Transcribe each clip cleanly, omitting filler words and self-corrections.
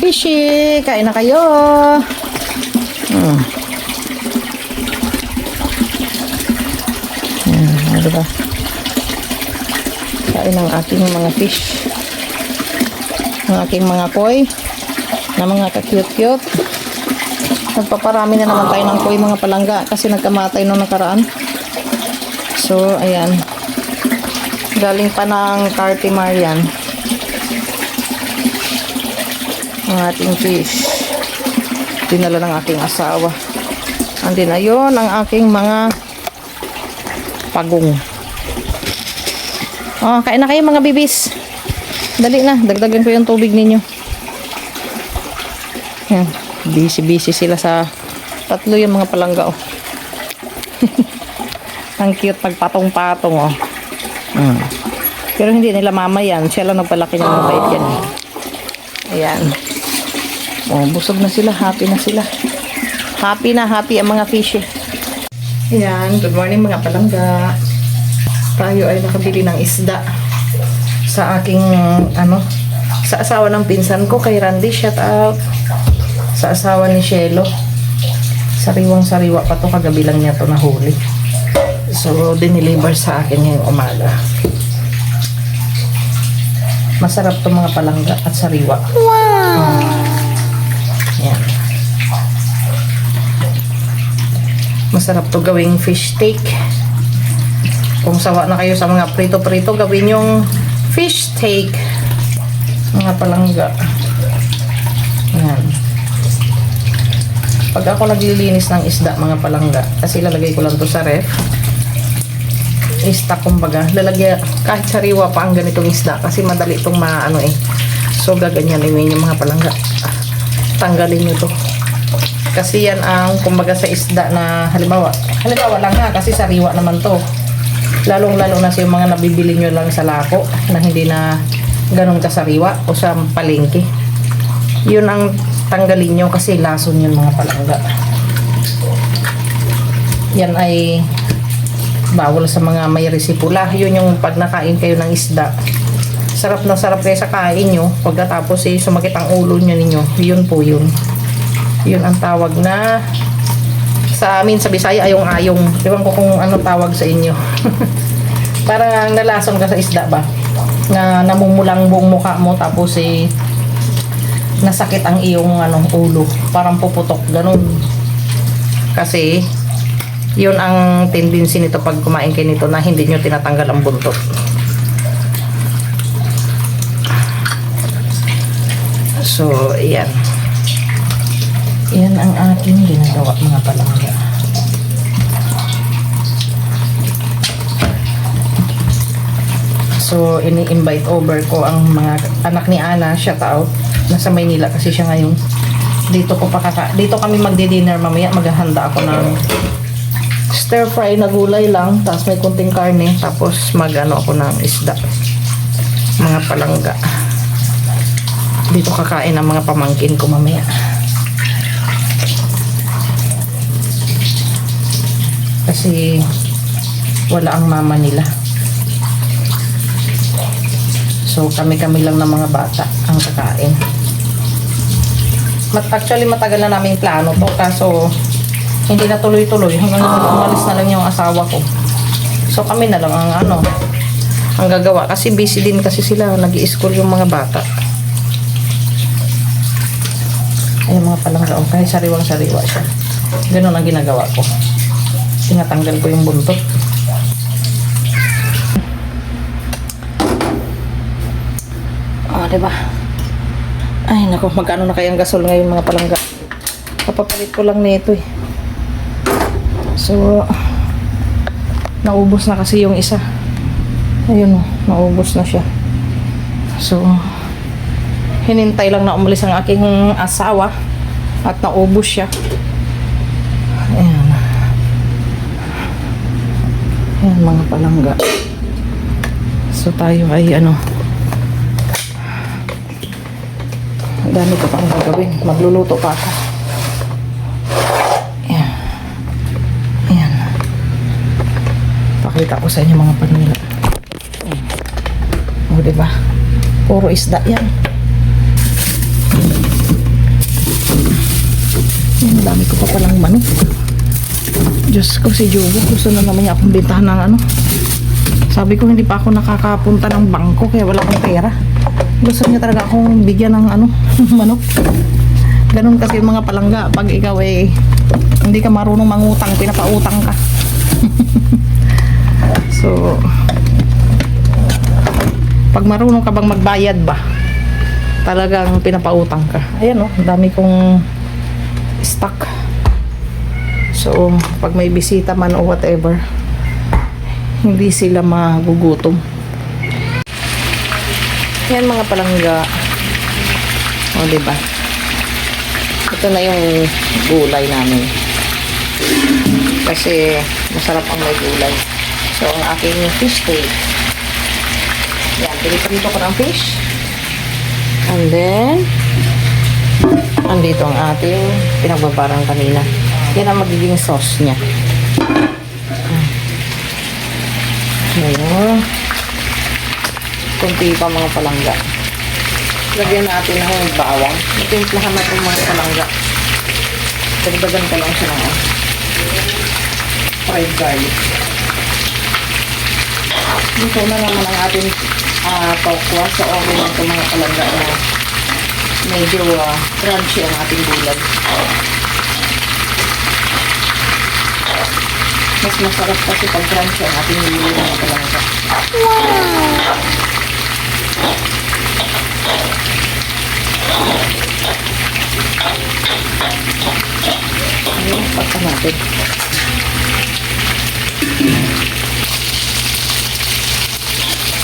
Fishy, kain na kayo. Ayan, diba? Kain ng aking mga fish. Ang aking mga koi na mga ka-cute-cute. Nagpaparami na naman tayo ng koi mga palangga kasi nagkamatay nung nakaraan. So, ayan. Galing pa ng Cartimar yan. Ang ating fish. Dinala ng aking asawa. Andin na yun ang aking mga pagong. Oh, kain na kayo mga bibis. Dali na, dagdagan ko yung tubig ninyo. Yan, busy sila sa tatlo yung mga palangga oh. Ang cute pagpatong-patong oh. Pero hindi nila mama yan. Siya lang nagpalaki ng mabait yan. Ayan. Oh, busog na sila. Happy na sila. Happy na happy ang mga fish eh. Ayan. Good morning mga palangga. Tayo ay nakabili ng isda sa aking sa asawa ng pinsan ko kay Randy. Shout out sa asawa ni Shelo. Sariwang-sariwa pa to. Kagabi lang niya to nahuli. So, diniliver sa akin ngayong umaga. Masarap to mga palangga at sariwa. Wow! Yan. Masarap to gawing fish steak. Kung sawa na kayo sa mga prito-prito, gawin yung fish steak. Mga palangga. Yan. Pag ako naglilinis ng isda, mga palangga, kasi lalagay ko lang to sa ref. Isda kumbaga, lalagyan kahit sariwa pa ang ganitong isda kasi madali itong maano eh. So gaganyanin yung mga palangga. Tanggalin nyo to. Kasi yan ang kumbaga sa isda na halimbawa lang ha kasi sariwa naman to. Lalong-lalo na sa yung mga nabibili nyo lang sa lako na hindi na ganun kasariwa o sa palengke. Yun ang tanggalin nyo kasi lason yun mga palangga. Yan ay bawal sa mga may resipula. Yun yung pag nakain kayo ng isda. Sarap na sarap kayo sa kain nyo. Pagkatapos eh, sumakit ang ulo nyo ninyo. Yun po yun. Yun ang tawag na sa amin sa Bisaya ayong-ayong. Ewan ko kung ano tawag sa inyo. Parang nalason ka sa isda ba? Na namumulang buong mukha mo tapos eh nasakit ang iyong ulo. Parang puputok. Ganun. Kasi yun ang tendency nito pag kumain kayo nito na hindi nyo tinatanggal ang buntot. So, ayan. Yan ang aking ginagawa mga palangga. So, ini-invite over ko ang mga anak ni Ana. Shout out. Nasa Maynila kasi siya ngayon. Dito kami magdi-dinner mamaya. Maghahanda ako ng stir fry na gulay lang, tapos may kunting karne, tapos mag-ano ako ng isda. Mga palangga. Dito kakain ang mga pamangkin ko mamaya. Kasi wala ang mama nila. So kami-kami lang ng mga bata ang kakain. Actually matagal na namin plano to, kaso hindi na tuloy-tuloy hanggang umalis na lang yung asawa ko. So kami na lang ang gagawa kasi busy din kasi sila, nag-i-school yung mga bata. Ay mga palangga, kahit sariwang-sariwa siya. Ganun ang ginagawa ko. Tinatanggal ko yung buntot. Oh, diba? Ay nako, magkano na kayang gasol ngayon mga palangga? Kapapalit ko lang nito eh. So, naubos na kasi yung isa. Ayun o, naubos na siya. So, hinintay lang na umalis ang aking asawa at naubos siya. Ayan. Ayan mga palangga. So, tayo ay ang dami ko pang gagawin. Magluluto pa ako. Pakita ko sa inyo mga panila. O, diba? Puro isda yan. Ang dami ko pa palang manok. Diyos ko, si Jobo. Gusto na naman niya akong bentahan ng ano. Sabi ko, hindi pa ako nakakapunta ng bangko kaya wala akong pera. Gusto niya talaga akong bigyan ng ano, manok. Ganun kasi yung mga palangga. Pag ikaw hindi ka marunong mangutang, pinapautang ka. So, pag marunong ka bang magbayad ba, talagang pinapautang ka. Ayan ang dami kong stock. So, pag may bisita man o whatever, hindi sila magugutom. Yan mga palangga. O, diba? Ito na yung gulay namin. Kasi masarap ang may gulay. So, ang aking fish steak. Yan, pinipirito ko ng fish. And then, andito ang ating pinagbabarang kanina. Yan ang magiging sauce niya. Ngayon, kunti pa mga palangga. Lagyan natin ng bawang. Matimplahan natin mga palangga. Dagdagan ko lang siya ng fried garlic. Dito na naman ang ating tokwa. So, okay lang ito mga palangga na medyo crunchy ang ating bulag. Mas masarap kasi pag crunchy ang ating bulag mga palangga. Wow! Ayan, pagka natin.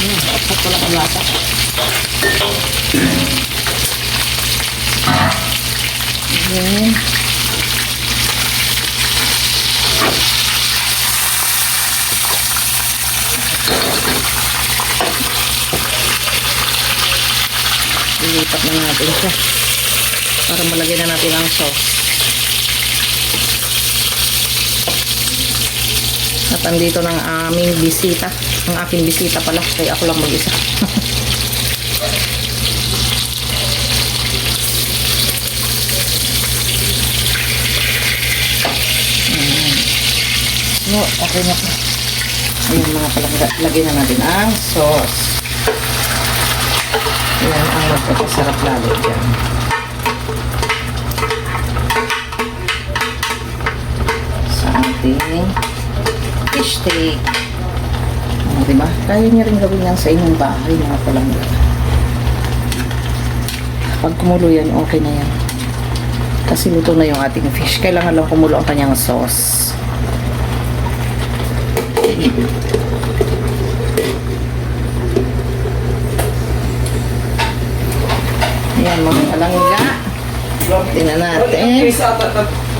Ayan, pagka ko lang ang lata. Ayan. Ilipat na natin siya para malagyan na natin ang sauce. At andito ng aming bisita. Ang aking bisita pala, kaya ako lang mag-isa. No, okay na po. Ayan mga palangga, lagyan na natin ang sauce. Yan ang magpapasarap lalo dyan. Sa ating fish steak. Diba? Kaya niya rin gawin yan sa inyong bahay mga palangga. Pag kumulo yan, okay na yan. Kasi luto na yung ating fish. Kailangan lang kumulo ang kanyang sauce. Ayan mga palangga. Tingnan natin.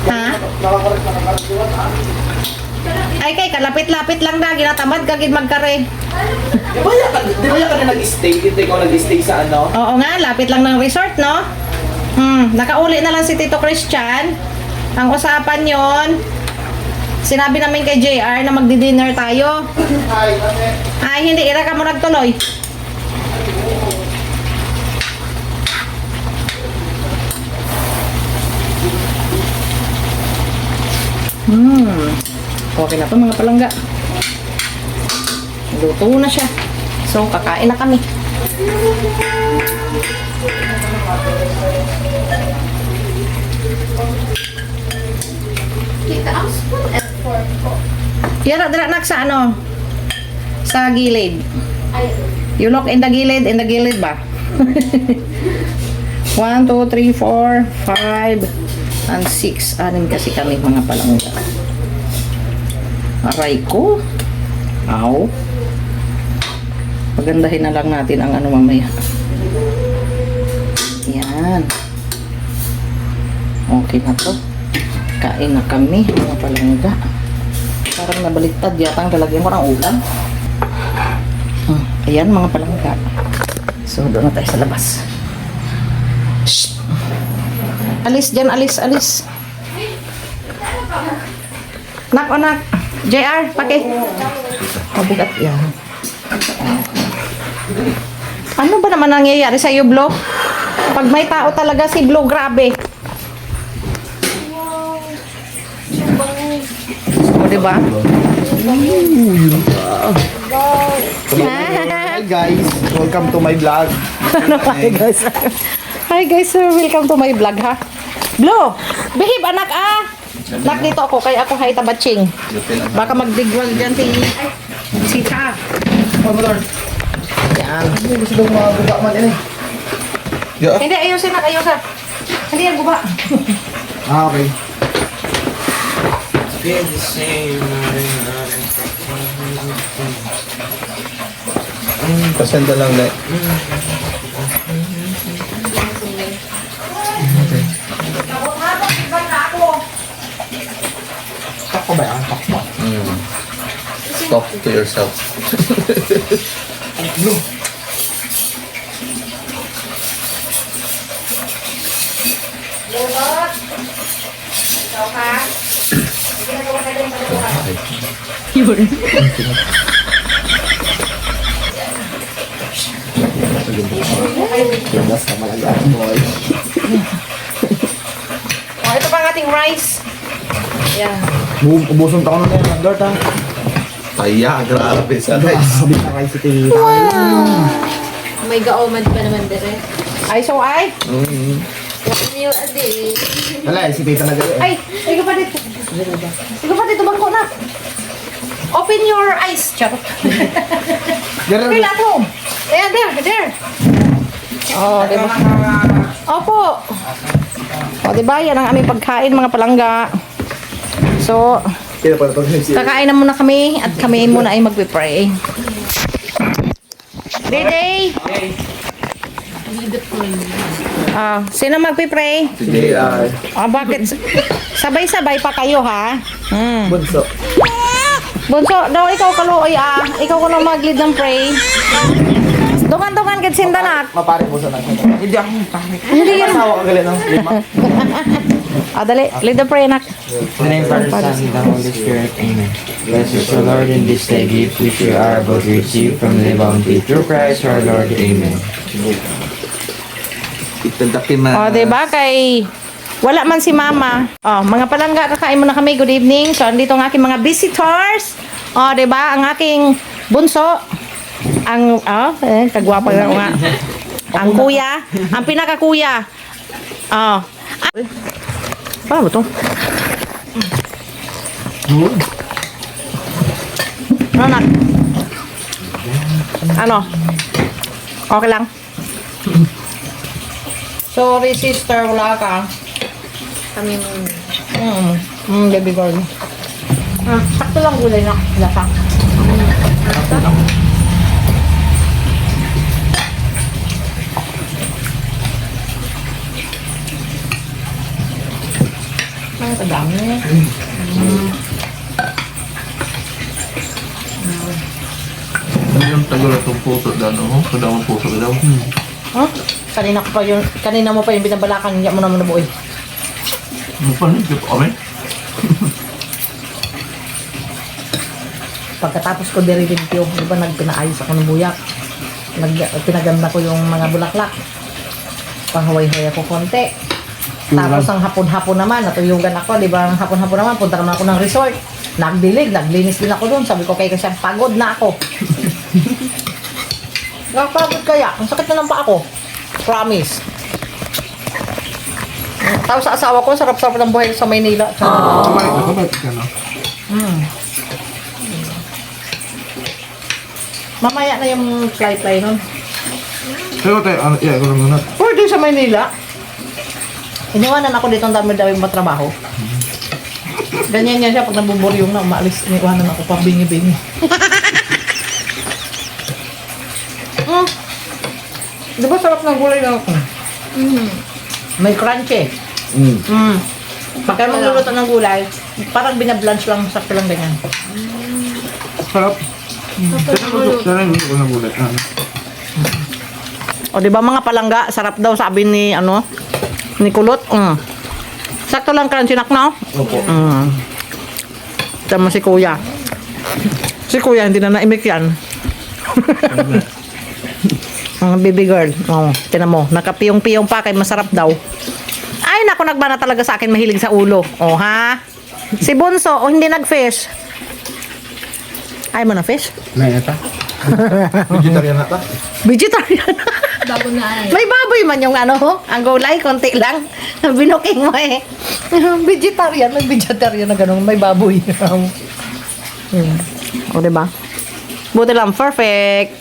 Ha? Ay kay kalapit-lapit lang na. Ginatamad kagid magkare. Di ba yan ka na nag-stay? Dito ikaw nag-stay sa ano? Oo nga, lapit lang ng resort, no? Nakauli na lang si Tito Christian. Ang usapan yon, sinabi namin kay JR na magdi-dinner tayo. Ay, hindi. Ira ka mo nagtuloy. Okay na to mga palangga. Luto na siya. So, kakain na kami. Kita ang spoon and fork ko. Yan, dala sa ano? Sa gilid. Ay, You look in the gilid ba? 1, 2, 3, 4, 5, and 6. Anim kasi kami mga palangga. Aray ko. Aw. Pagandahin na lang natin ang ano mamaya. Yan. Okay na to. Kain na kami mga palangga. Parang nabaliktad yata ang lalagyan ko ng ulam. Ayan mga palangga. So doon na tayo sa labas. Shh. Alis dyan, alis. Nak. JR, pake. Mabugat yan. Ano ba naman nangyayari sa iyo, Blo? Pag may tao talaga si Blo, grabe. di ba? Hi guys, welcome to my vlog. Hi guys. Hi guys, sir. Welcome to my vlog, ha? Blue, behave anak ah. Nak dito ako, kaya ako hay tabatching. Baka magdigwal dyan si Cha. Oh, motor. Yan. Hindi gusto daw mga buka man ini. Hindi, ayusin na, ayusin. Hindi yan guba. Ah, okay. Pasenda lang na. Tako ba yan? Tako. Talk to yourself. Lunod. Ikaw ha? Hindi na gawa ka din sa lugar. Yun. Labas ka malaga, boy. Oh, ito pa ang ating rice. Yan. Ubuson ta ko na yan, Dort ha. Kaya, grabe sa guys. Sabi na kayo si Tita. May gaomad pa naman dire. Ay, so ay. 1 meal a day. Wala, si Tita na gano'n. Ay, ikaw pa dito. Ikaw pa dito, bangko na. Open your eyes, charot. Feel at home. Ayan, there. Oh, diba? Opo. O, diba? Yan ang aming pagkain, mga palangga. So, Kaya pa ito si kakain na muna kami at kami muna ay magpipray. Day. Sino magpipray? Today ay Bakit? Sabay-sabay pa kayo, ha? bunso. Bunso, daw ikaw kaluoy ikaw ko na mag-lead ng pray. Dungan gid sindanak. Mapare mo sa natin. Hindi ako mapare. Hindi yan. Asawa ka galit ng lima. Dali, lead the prayer, nak. In the name of the Father, Son, and the Holy Spirit. Amen. Bless us, O Lord, in this day gift which we are about to receive from the bounty through Christ our Lord. Amen. O, diba kay wala man si mama. Mga palangga, kakain muna kami. Good evening. So, andito ang aking mga visitors. O, diba, ang aking bunso. Ang, kagwapa nga nga. Ang kuya. Ang pinakakuya. Paano ba ito? Ano, nak? Ano? Okay lang? Sorry, sister. Wala ka. Kami muna. Baby girl. Sakto lang gulay na. Wala ka. Ang kadami. Ano yung tagal itong puso daw, no? Kadamang puso daw. Huh? Kanina mo pa yung binabalakan. Hindi mo naman nabuoy. Ano pa rin? Kami? Pagkatapos ko dirilimpyo, di ba nagpinaayos ako ng buyak. Pinaganda ko yung mga bulaklak. Panghuway-huway ako konti. Tapos ang hapon-hapon naman, natuyugan ako, di ba? Ang hapon-hapon naman, punta naman ako ng resort. Nagdilig, naglinis din ako doon. Sabi ko kay Christian, pagod na ako. Nakapagod kaya, ang sakit na ng paa ko. Promise. Tapos sa asawa ko, sarap-sarap ng buhay sa Maynila. Kabalik ka no? Mamaya na yung fly nun. Pero tayo, yeah, ko lang muna. Pwede sa Maynila. Iniwanan ako dito ang dami-dami matrabaho. Ganyan yan siya pag nabuburyong na umaalis. Iniwanan ako pang bingi-bingi. Di ba sarap ng gulay na ako? May crunchy. Pagka magluluto ng gulay, parang binablanch lang, sakto lang ganyan. Sarap. Sarap ko na bulat. O di ba mga palangga, sarap daw sabi ni ni Kulot. Sakto lang crunchy nak no? Opo. Tama si Kuya. Si Kuya hindi na naimik yan. Ang baby girl. Tinan mo, nakapiyong-piyong pa kay masarap daw. Ay nako, nagbana talaga sa akin, mahilig sa ulo. Ha? Si Bunso, hindi nag-fish. Ay mo na fish? May ata. Vegetarian na ta. Vegetarian. Bago na ay. May baboy man yung ano, ang gulay, konti lang. Binuking mo eh. Vegetarian, may vegetarian na ganun, may baboy. O, diba? Buti lang, perfect.